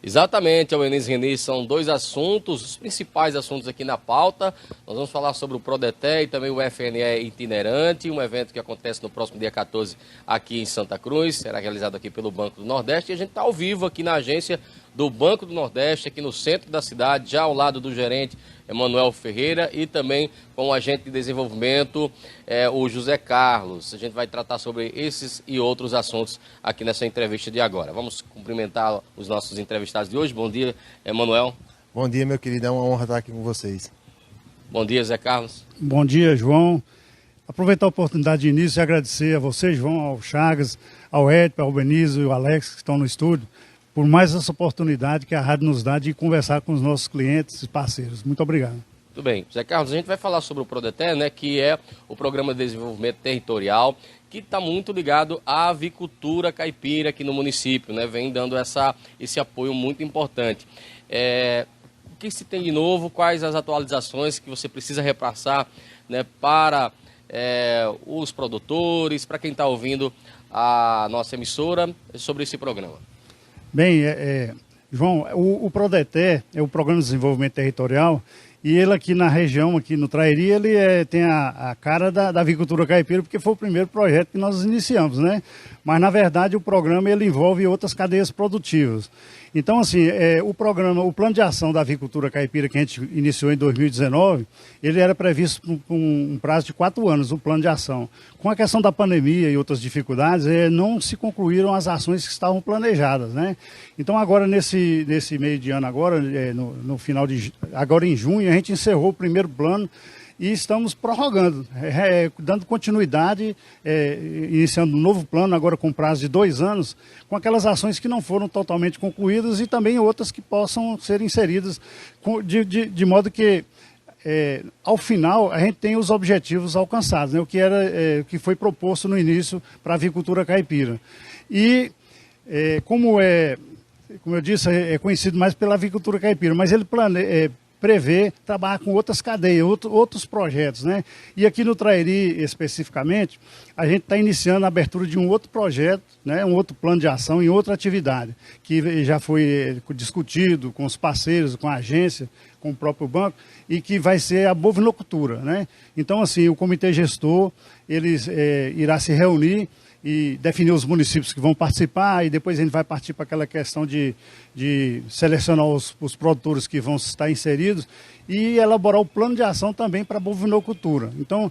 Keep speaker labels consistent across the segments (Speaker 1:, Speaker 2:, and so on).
Speaker 1: Exatamente, Albenise e Reni, são dois assuntos, os principais assuntos aqui na pauta. Nós vamos falar sobre o Prodeté e também o FNE itinerante, um evento que acontece no próximo dia 14 aqui em Santa Cruz, será realizado aqui pelo Banco do Nordeste. E a gente está ao vivo aqui na agência do Banco do Nordeste, aqui no centro da cidade, já ao lado do gerente Emanuel Ferreira e também com o agente de desenvolvimento, o José Carlos. A gente vai tratar sobre esses e outros assuntos aqui nessa entrevista de agora. Vamos cumprimentar os nossos entrevistados de hoje. Bom dia, Emanuel.
Speaker 2: Bom dia, meu querido. É uma honra estar aqui com vocês.
Speaker 1: Bom dia, Zé Carlos.
Speaker 3: Bom dia, João. Aproveitar a oportunidade de início e agradecer a você, João, ao Chagas, ao Edson, ao Albenise e ao Alex, que estão no estúdio, por mais essa oportunidade que a rádio nos dá de conversar com os nossos clientes e parceiros. Muito obrigado.
Speaker 1: Tudo bem. Zé Carlos, a gente vai falar sobre o Prodeté, né, que é o Programa de Desenvolvimento Territorial, que está muito ligado à avicultura caipira aqui no município, né, vem dando esse apoio muito importante. O que se tem de novo, quais as atualizações que você precisa repassar, né, para os produtores, para quem está ouvindo a nossa emissora, sobre esse programa?
Speaker 3: Bem, João, o Prodeté é o Programa de Desenvolvimento Territorial e ele aqui na região, aqui no Trairi, ele tem a cara da avicultura caipira, porque foi o primeiro projeto que nós iniciamos, né? Mas, na verdade, o programa ele envolve outras cadeias produtivas. Então, assim, o plano de ação da avicultura caipira que a gente iniciou em 2019, ele era previsto por um prazo de 4 anos, o plano de ação. Com a questão da pandemia e outras dificuldades, não se concluíram as ações que estavam planejadas, né? Então, agora, nesse meio de ano, agora, no final agora em junho, a gente encerrou o primeiro plano e estamos prorrogando, dando continuidade, iniciando um novo plano, agora com prazo de 2 anos, com aquelas ações que não foram totalmente concluídas e também outras que possam ser inseridas, de modo que, ao final, a gente tem os objetivos alcançados, né, o que foi proposto no início para a avicultura caipira. E, como eu disse, é conhecido mais pela avicultura caipira, mas ele prevê trabalhar com outras cadeias, outros projetos, né? E aqui no Trairi, especificamente, a gente está iniciando a abertura de um outro projeto, né? Um outro plano de ação em outra atividade, que já foi discutido com os parceiros, com a agência, com o próprio banco, e que vai ser a bovinocultura, né? Então, assim, o comitê gestor, irá se reunir e definir os municípios que vão participar, e depois a gente vai partir para aquela questão de selecionar os produtores que vão estar inseridos e elaborar o plano de ação também para a bovinocultura. Então,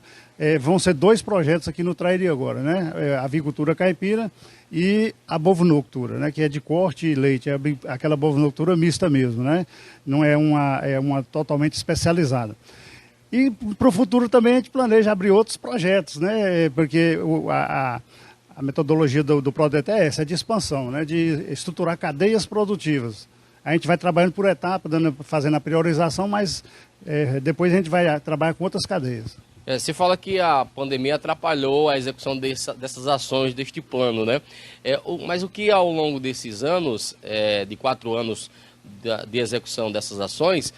Speaker 3: vão ser 2 projetos aqui no Trairi agora, né? A avicultura caipira e a bovinocultura, né? Que é de corte e leite, é aquela bovinocultura mista mesmo, né? Não é uma totalmente especializada. E para o futuro também a gente planeja abrir outros projetos, né? Porque a metodologia do Prodeté é essa, de expansão, né, de estruturar cadeias produtivas. A gente vai trabalhando por etapa, fazendo a priorização, mas depois a gente vai trabalhar com outras cadeias.
Speaker 1: Você fala que a pandemia atrapalhou a execução dessas ações, deste plano, né? Mas o que ao longo desses anos, de 4 anos de execução dessas ações,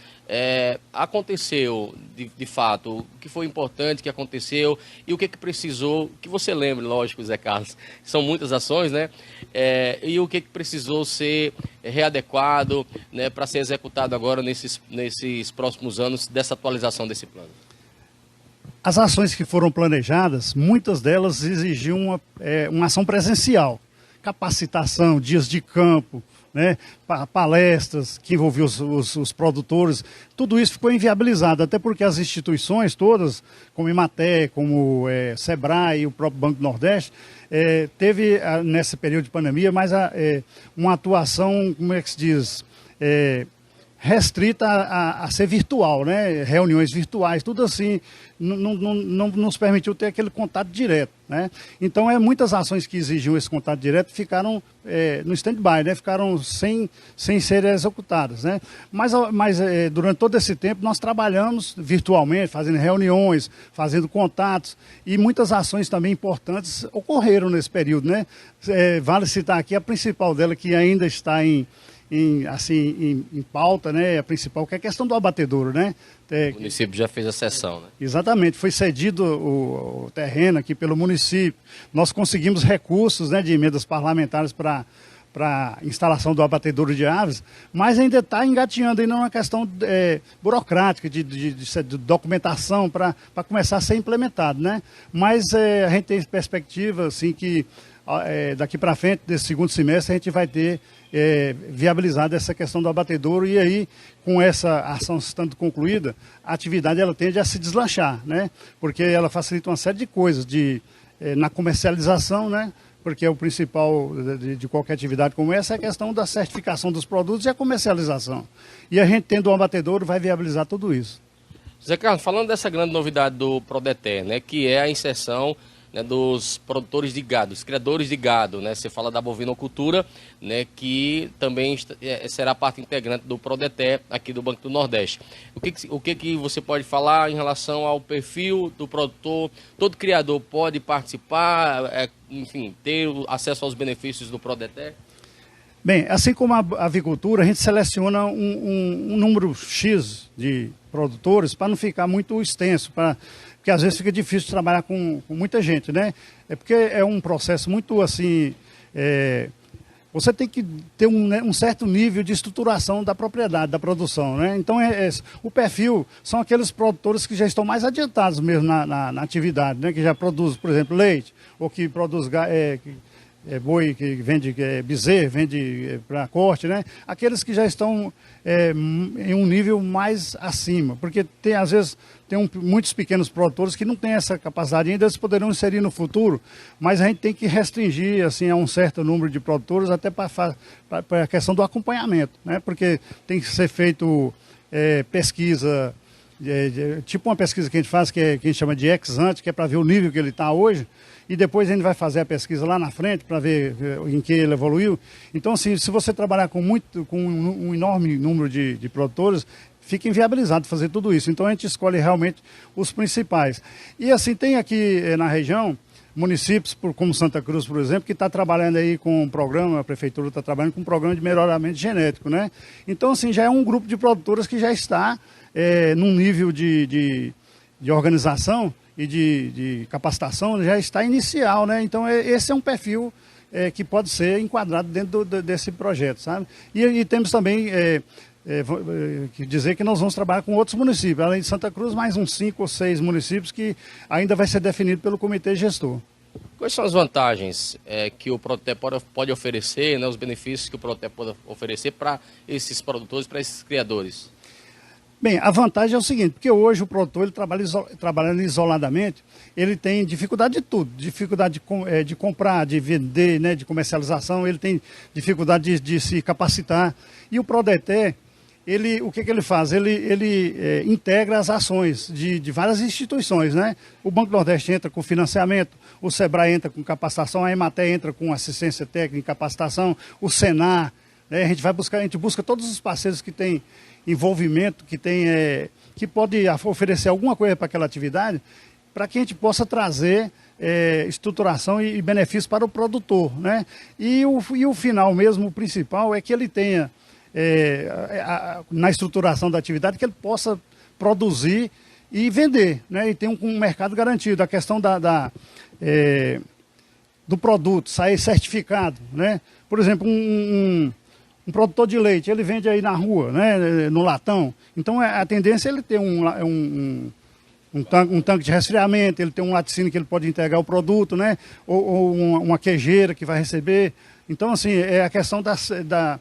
Speaker 1: aconteceu de fato? O que foi importante que aconteceu e o que precisou, que você lembre, lógico, Zé Carlos, são muitas ações, né? E o que precisou ser readequado, né, para ser executado agora nesses próximos anos dessa atualização desse plano?
Speaker 3: As ações que foram planejadas, muitas delas exigiam uma ação presencial, capacitação, dias de campo, né, palestras que envolviam os produtores, tudo isso ficou inviabilizado, até porque as instituições todas, como Emater, como Sebrae e o próprio Banco do Nordeste, teve nesse período de pandemia uma atuação, como é que se diz, restrita a ser virtual, né? Reuniões virtuais, tudo assim, não nos permitiu ter aquele contato direto, né? Então, muitas ações que exigiam esse contato direto ficaram no stand-by, né? Ficaram sem serem executadas, né? Mas durante todo esse tempo nós trabalhamos virtualmente, fazendo reuniões, fazendo contatos, e muitas ações também importantes ocorreram nesse período, né? Vale citar aqui a principal dela, que ainda está em pauta, né, a principal, que é a questão do abatedouro, né?
Speaker 1: O município já fez a cessão, né?
Speaker 3: Exatamente, foi cedido o terreno aqui pelo município. Nós conseguimos recursos, né, de emendas parlamentares para para instalação do abatedouro de aves, mas ainda está engatinhando ainda uma questão burocrática de documentação para começar a ser implementado, né? Mas a gente tem perspectiva assim que daqui para frente, desse segundo semestre, a gente vai ter viabilizado essa questão do abatedouro, e aí, com essa ação estando concluída, a atividade ela tende a se deslanchar, né? Porque ela facilita uma série de coisas na comercialização, né? Porque o principal de qualquer atividade como essa é a questão da certificação dos produtos e a comercialização. E a gente tendo um abatedouro vai viabilizar tudo isso.
Speaker 1: Zé Carlos, falando dessa grande novidade do Prodeter, né, que é a inserção, né, dos produtores de gado, dos criadores de gado, né? Você fala da bovinocultura, né, que também será parte integrante do Prodeter aqui do Banco do Nordeste. O que você pode falar em relação ao perfil do produtor? Todo criador pode participar, enfim, ter acesso aos benefícios do Prodeter?
Speaker 3: Bem, assim como a avicultura, a gente seleciona um número X de produtores para não ficar muito extenso, porque às vezes fica difícil trabalhar com muita gente, né? É porque é um processo muito assim, você tem que ter um certo nível de estruturação da propriedade, da produção, né? Então, o perfil são aqueles produtores que já estão mais adiantados mesmo na atividade, né? Que já produzem, por exemplo, leite, ou que produz boi que vende bezerro, vende para corte, né? Aqueles que já estão em um nível mais acima, porque às vezes tem muitos pequenos produtores que não têm essa capacidade ainda, eles poderão inserir no futuro, mas a gente tem que restringir assim, a um certo número de produtores até para a questão do acompanhamento, né? Porque tem que ser feito pesquisa, tipo uma pesquisa que a gente faz, que a gente chama de ex-ante, que é para ver o nível que ele está hoje, e depois a gente vai fazer a pesquisa lá na frente para ver em que ele evoluiu. Então, assim, se você trabalhar com um enorme número de produtores, fica inviabilizado fazer tudo isso. Então, a gente escolhe realmente os principais. E, assim, tem aqui na região municípios, como Santa Cruz, por exemplo, que está trabalhando aí com um programa, a prefeitura está trabalhando com um programa de melhoramento genético, né? Então, assim, já é um grupo de produtoras que já está num nível de organização e de capacitação, já está inicial, né? Então, esse é um perfil que pode ser enquadrado dentro desse projeto, sabe? E temos também que dizer que nós vamos trabalhar com outros municípios, além de Santa Cruz, mais uns 5 ou 6 municípios que ainda vai ser definido pelo comitê gestor.
Speaker 1: Quais são as vantagens que o Prodeter pode oferecer, né, os benefícios que o Prodeter pode oferecer para esses produtores, para esses criadores?
Speaker 3: Bem, a vantagem é o seguinte, porque hoje o produtor, ele trabalhando isoladamente, ele tem dificuldade de tudo, dificuldade de comprar, de vender, né, de comercialização, ele tem dificuldade de se capacitar. E o Prodeter, o que ele faz? Ele integra as ações de várias instituições, né? O Banco do Nordeste entra com financiamento, o Sebrae entra com capacitação, a Emater entra com assistência técnica e capacitação, o Senar, né? A gente busca todos os parceiros que têm envolvimento, que pode oferecer alguma coisa para aquela atividade, para que a gente possa trazer estruturação e benefício para o produtor, né? E o final mesmo, o principal, é que ele tenha, na estruturação da atividade, que ele possa produzir e vender, né? E ter um mercado garantido. A questão do produto sair certificado, né? Por exemplo, um produtor de leite, ele vende aí na rua, né, no latão. Então, a tendência é ele ter um tanque de resfriamento, ele ter um laticínio que ele pode entregar o produto, né, ou uma queijeira que vai receber. Então, assim, é a questão da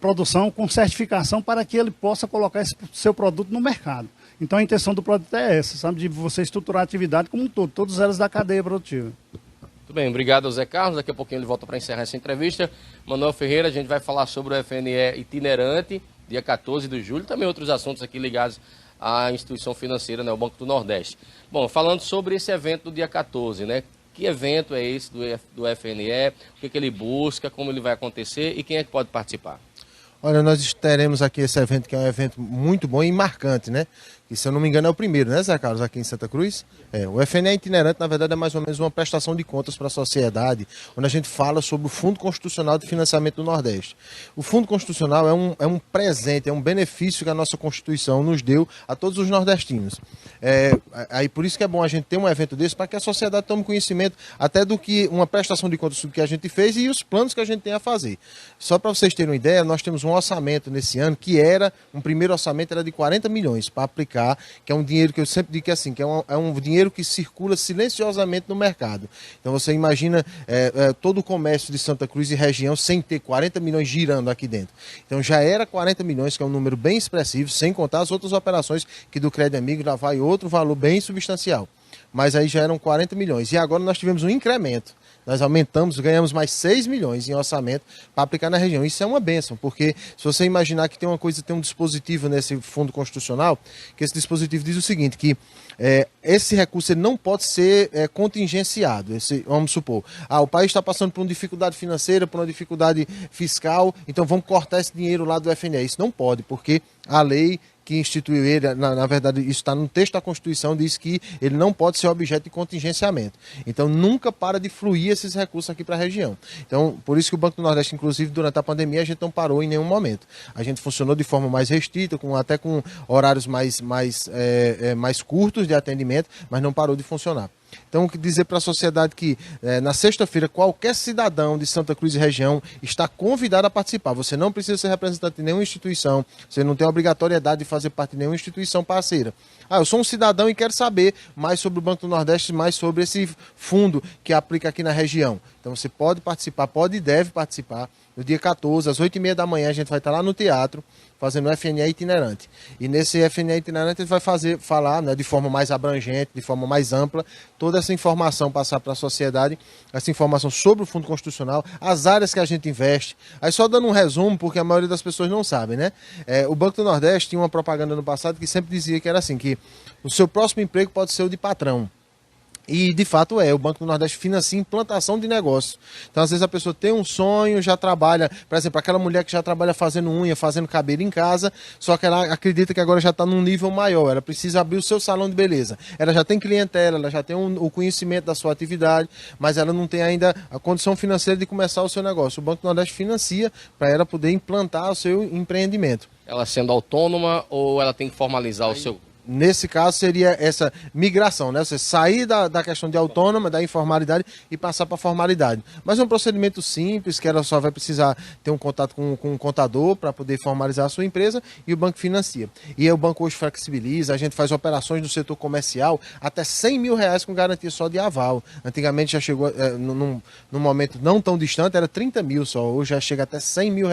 Speaker 3: produção com certificação para que ele possa colocar esse seu produto no mercado. Então, a intenção do produto é essa, sabe, de você estruturar a atividade como um todo, todos elas da cadeia produtiva.
Speaker 1: Muito bem, obrigado, Zé Carlos. Daqui a pouquinho ele volta para encerrar essa entrevista. Manuel Ferreira, a gente vai falar sobre o FNE itinerante, dia 14 de julho, também outros assuntos aqui ligados à instituição financeira, né, o Banco do Nordeste. Bom, falando sobre esse evento do dia 14, né? Que evento é esse do FNE, o que ele busca, como ele vai acontecer e quem é que pode participar?
Speaker 2: Olha, nós teremos aqui esse evento que é um evento muito bom e marcante, né? que, se eu não me engano, é o primeiro, né, Zé Carlos, aqui em Santa Cruz. O FNE itinerante, na verdade, é mais ou menos uma prestação de contas para a sociedade, onde a gente fala sobre o Fundo Constitucional de Financiamento do Nordeste. O Fundo Constitucional é um presente, é um benefício que a nossa Constituição nos deu a todos os nordestinos. Aí por isso que é bom a gente ter um evento desse, para que a sociedade tome conhecimento até do que uma prestação de contas do que a gente fez e os planos que a gente tem a fazer. Só para vocês terem uma ideia, nós temos um orçamento nesse ano que um primeiro orçamento era de 40 milhões para aplicar, que é um dinheiro que eu sempre digo que é assim, que é um dinheiro que circula silenciosamente no mercado. Então você imagina todo o comércio de Santa Cruz e região sem ter 40 milhões girando aqui dentro. Então já era 40 milhões, que é um número bem expressivo, sem contar as outras operações que do Crédito Amigo já vai outro valor bem substancial. Mas aí já eram 40 milhões. E agora nós tivemos um incremento. Nós aumentamos, ganhamos mais 6 milhões em orçamento para aplicar na região. Isso é uma bênção, porque se você imaginar que tem um dispositivo nesse Fundo Constitucional, que esse dispositivo diz o seguinte, que esse recurso ele não pode ser contingenciado. Vamos supor, o país está passando por uma dificuldade financeira, por uma dificuldade fiscal, então vamos cortar esse dinheiro lá do FNE. Isso não pode, porque a lei que instituiu ele, na verdade isso está no texto da Constituição, diz que ele não pode ser objeto de contingenciamento. Então nunca para de fluir esses recursos aqui para a região. Então por isso que o Banco do Nordeste, inclusive durante a pandemia, a gente não parou em nenhum momento. A gente funcionou de forma mais restrita, até com horários mais curtos de atendimento, mas não parou de funcionar. Então, dizer para a sociedade que na sexta-feira qualquer cidadão de Santa Cruz e região está convidado a participar. Você não precisa ser representante de nenhuma instituição, você não tem a obrigatoriedade de fazer parte de nenhuma instituição parceira. Eu sou um cidadão e quero saber mais sobre o Banco do Nordeste, mais sobre esse fundo que aplica aqui na região. Então você pode participar, pode e deve participar. No dia 14, às 8h30 da manhã, a gente vai estar lá no teatro, fazendo o FNE itinerante. E nesse FNE itinerante ele vai falar, né, de forma mais abrangente, de forma mais ampla, toda essa informação, passar para a sociedade, essa informação sobre o Fundo Constitucional, as áreas que a gente investe. Aí só dando um resumo, porque a maioria das pessoas não sabe, né? O Banco do Nordeste tinha uma propaganda no passado que sempre dizia que era assim, que o seu próximo emprego pode ser o de patrão. E de fato o Banco do Nordeste financia implantação de negócio. Então às vezes a pessoa tem um sonho, já trabalha, por exemplo, aquela mulher que já trabalha fazendo unha, fazendo cabelo em casa, só que ela acredita que agora já está num nível maior, ela precisa abrir o seu salão de beleza. Ela já tem clientela, ela já tem o conhecimento da sua atividade, mas ela não tem ainda a condição financeira de começar o seu negócio. O Banco do Nordeste financia para ela poder implantar o seu empreendimento.
Speaker 1: Ela sendo autônoma ou ela tem que formalizar o seu...
Speaker 2: Nesse caso seria essa migração, né? Você sair da questão de autônoma, da informalidade e passar para a formalidade. Mas é um procedimento simples, que ela só vai precisar ter um contato com um contador para poder formalizar a sua empresa e o banco financia. E aí o banco hoje flexibiliza, a gente faz operações no setor comercial até R$100 mil com garantia só de aval. Antigamente já chegou, num momento não tão distante, era 30 mil só, hoje já chega até R$100 mil.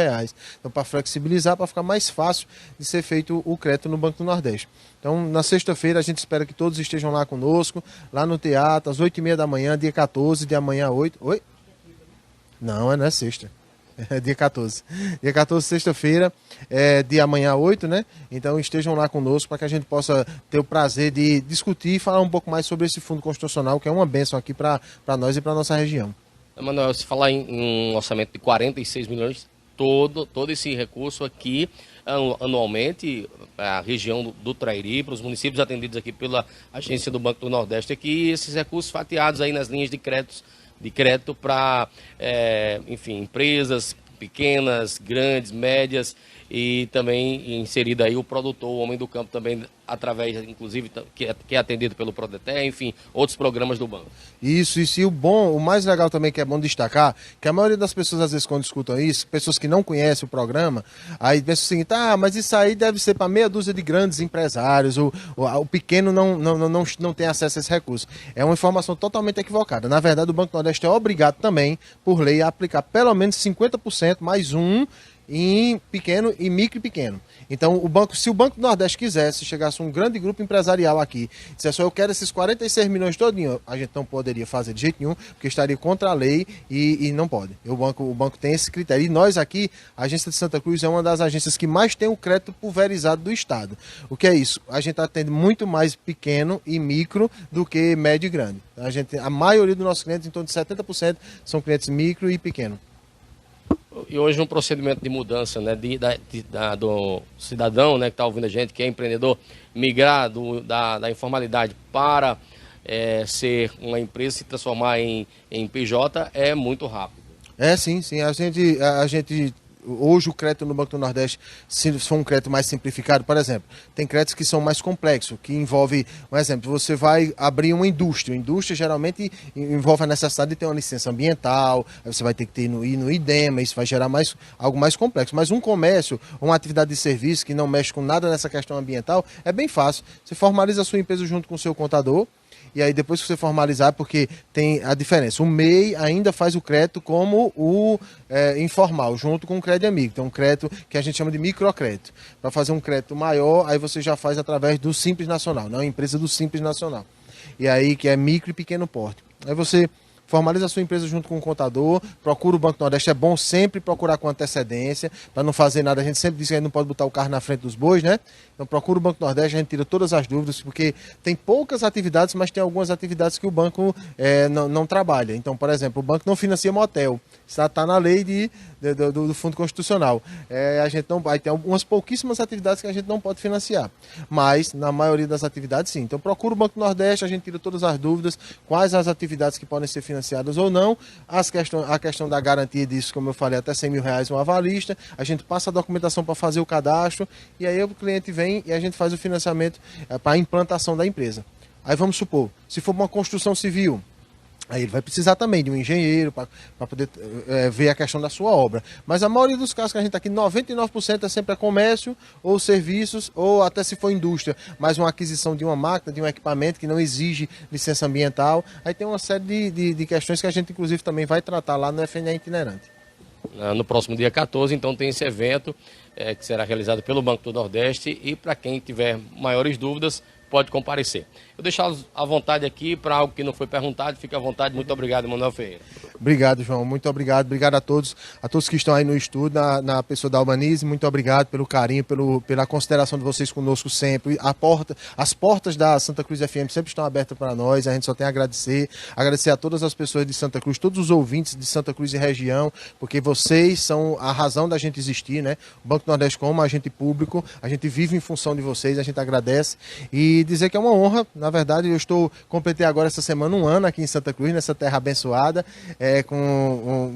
Speaker 2: Então para flexibilizar, para ficar mais fácil de ser feito o crédito no Banco do Nordeste. Então, na sexta-feira, a gente espera que todos estejam lá conosco, lá no teatro, às 8h30 da manhã, dia 14, de amanhã a 8. Oi? Não é sexta. É dia 14. Dia 14, sexta-feira, de amanhã a 8, né? Então, estejam lá conosco para que a gente possa ter o prazer de discutir e falar um pouco mais sobre esse Fundo Constitucional, que é uma bênção aqui para nós e para a nossa região.
Speaker 1: Manuel, se falar em um orçamento de 46 milhões, todo esse recurso aqui, anualmente, a região do Trairi, para os municípios atendidos aqui pela agência do Banco do Nordeste, aqui esses recursos fatiados aí nas linhas de crédito para, enfim, empresas pequenas, grandes, médias, e também inserido aí o produtor, o homem do campo também, através, inclusive, que é atendido pelo Prodeté, enfim, outros programas do banco. Isso.
Speaker 2: E o mais legal também, que é bom destacar, que a maioria das pessoas, às vezes, quando escutam isso, pessoas que não conhecem o programa, aí pensam o seguinte, mas isso aí deve ser para meia dúzia de grandes empresários, o pequeno não tem acesso a esse recurso. É uma informação totalmente equivocada. Na verdade, o Banco do Nordeste é obrigado também, por lei, a aplicar pelo menos 50% mais em pequeno e micro e pequeno. Então, se o Banco do Nordeste quisesse, chegasse um grande grupo empresarial aqui, dissesse, eu quero esses 46 milhões todinho, a gente não poderia fazer de jeito nenhum, porque estaria contra a lei e não pode. O banco tem esse critério. E nós aqui, a agência de Santa Cruz é uma das agências que mais tem o crédito pulverizado do estado. O que é isso? A gente atende muito mais pequeno e micro do que médio e grande. A maioria dos nossos clientes, em torno de 70%, são clientes micro e pequeno.
Speaker 1: E hoje um procedimento de mudança, né, do cidadão, né, que está ouvindo a gente, que é empreendedor, migrar da informalidade para ser uma empresa, se transformar em PJ, é muito rápido.
Speaker 2: Sim, sim. A gente hoje o crédito no Banco do Nordeste, se for um crédito mais simplificado, por exemplo, tem créditos que são mais complexos, que envolve, um exemplo, você vai abrir uma indústria. A indústria geralmente envolve a necessidade de ter uma licença ambiental, aí você vai ter que ir no IDEMA, isso vai gerar algo mais complexo. Mas um comércio, uma atividade de serviço que não mexe com nada nessa questão ambiental, é bem fácil. Você formaliza a sua empresa junto com o seu contador, e aí depois que você formalizar, porque tem a diferença, o MEI ainda faz o crédito como o informal, junto com o crédito amigo. Então um crédito que a gente chama de microcrédito. Para fazer um crédito maior, aí você já faz através do Simples Nacional, não é a empresa do Simples Nacional. E aí que é micro e pequeno porte. Aí você formaliza a sua empresa junto com o contador, procura o Banco do Nordeste, é bom sempre procurar com antecedência, para não fazer nada, a gente sempre diz que a gente não pode botar o carro na frente dos bois, né? Então procura o Banco do Nordeste, a gente tira todas as dúvidas, porque tem poucas atividades, mas tem algumas atividades que o banco não trabalha. Então, por exemplo, o banco não financia motel, está na lei do Fundo Constitucional. A gente não vai ter algumas pouquíssimas atividades que a gente não pode financiar, mas na maioria das atividades sim. Então procura o Banco do Nordeste, a gente tira todas as dúvidas, quais as atividades que podem ser financiadas ou não, a questão da garantia disso, como eu falei, até R$100.000 uma avalista, a gente passa a documentação para fazer o cadastro, e aí o cliente vem e a gente faz o financiamento para a implantação da empresa. Aí vamos supor, se for uma construção civil, aí ele vai precisar também de um engenheiro para poder ver a questão da sua obra. Mas a maioria dos casos que a gente está aqui, 99% é sempre comércio ou serviços, ou até se for indústria, mas uma aquisição de uma máquina, de um equipamento que não exige licença ambiental. Aí tem uma série de questões que a gente inclusive também vai tratar lá no FNE itinerante.
Speaker 1: No próximo dia 14, então, tem esse evento que será realizado pelo Banco do Nordeste, e para quem tiver maiores dúvidas, pode comparecer. Eu deixá-los à vontade aqui para algo que não foi perguntado. Fique à vontade. Muito obrigado, Manuel Ferreira.
Speaker 2: Obrigado, João. Muito obrigado. Obrigado a todos que estão aí no estúdio, na pessoa da Albanize. Muito obrigado pelo carinho, pela consideração de vocês conosco sempre. As portas da Santa Cruz FM sempre estão abertas para nós. A gente só tem a agradecer. Agradecer a todas as pessoas de Santa Cruz, todos os ouvintes de Santa Cruz e região, porque vocês são a razão da gente existir, né? O Banco do Nordeste, como agente público, a gente vive em função de vocês, a gente agradece. E dizer que é uma honra, na verdade, completei agora essa semana 1 ano aqui em Santa Cruz, nessa terra abençoada,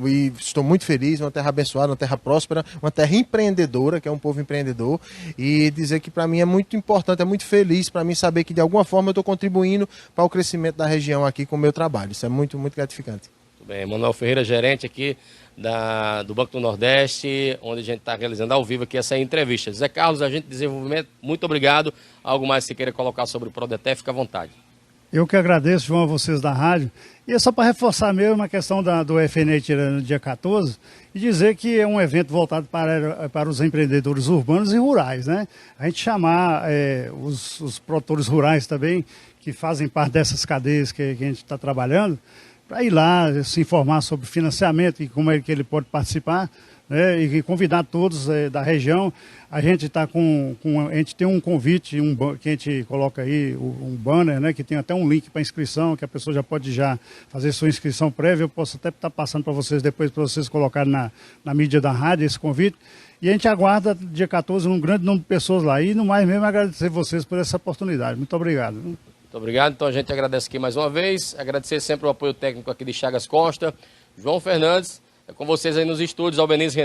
Speaker 2: e estou muito feliz, uma terra abençoada, uma terra próspera, uma terra empreendedora, que é um povo empreendedor, e dizer que para mim é muito importante, é muito feliz para mim saber que de alguma forma eu estou contribuindo para o crescimento da região aqui com o meu trabalho. Isso é muito, muito gratificante.
Speaker 1: Muito bem, Manuel Ferreira, gerente aqui do Banco do Nordeste, onde a gente está realizando ao vivo aqui essa entrevista. Zé Carlos, agente de desenvolvimento, muito obrigado. Algo mais que você queira colocar sobre o Prodeté, fica à vontade.
Speaker 3: Eu que agradeço, João, a vocês da rádio. E é só para reforçar mesmo a questão do FNE no dia 14 e dizer que é um evento voltado para os empreendedores urbanos e rurais, né? A gente chamar os produtores rurais também, que fazem parte dessas cadeias que a gente está trabalhando, para ir lá se informar sobre financiamento e como é que ele pode participar, né, e convidar todos da região. A gente está a gente tem um convite que a gente coloca aí, um banner, né, que tem até um link para inscrição, que a pessoa já pode fazer sua inscrição prévia. Eu posso até estar passando para vocês depois, para vocês colocarem na mídia da rádio esse convite. E a gente aguarda dia 14 um grande número de pessoas lá. E no mais mesmo agradecer vocês por essa oportunidade. Muito obrigado.
Speaker 1: Muito obrigado. Então a gente agradece aqui mais uma vez. Agradecer sempre o apoio técnico aqui de Chagas Costa. João Fernandes, é com vocês aí nos estúdios, Albeniz René.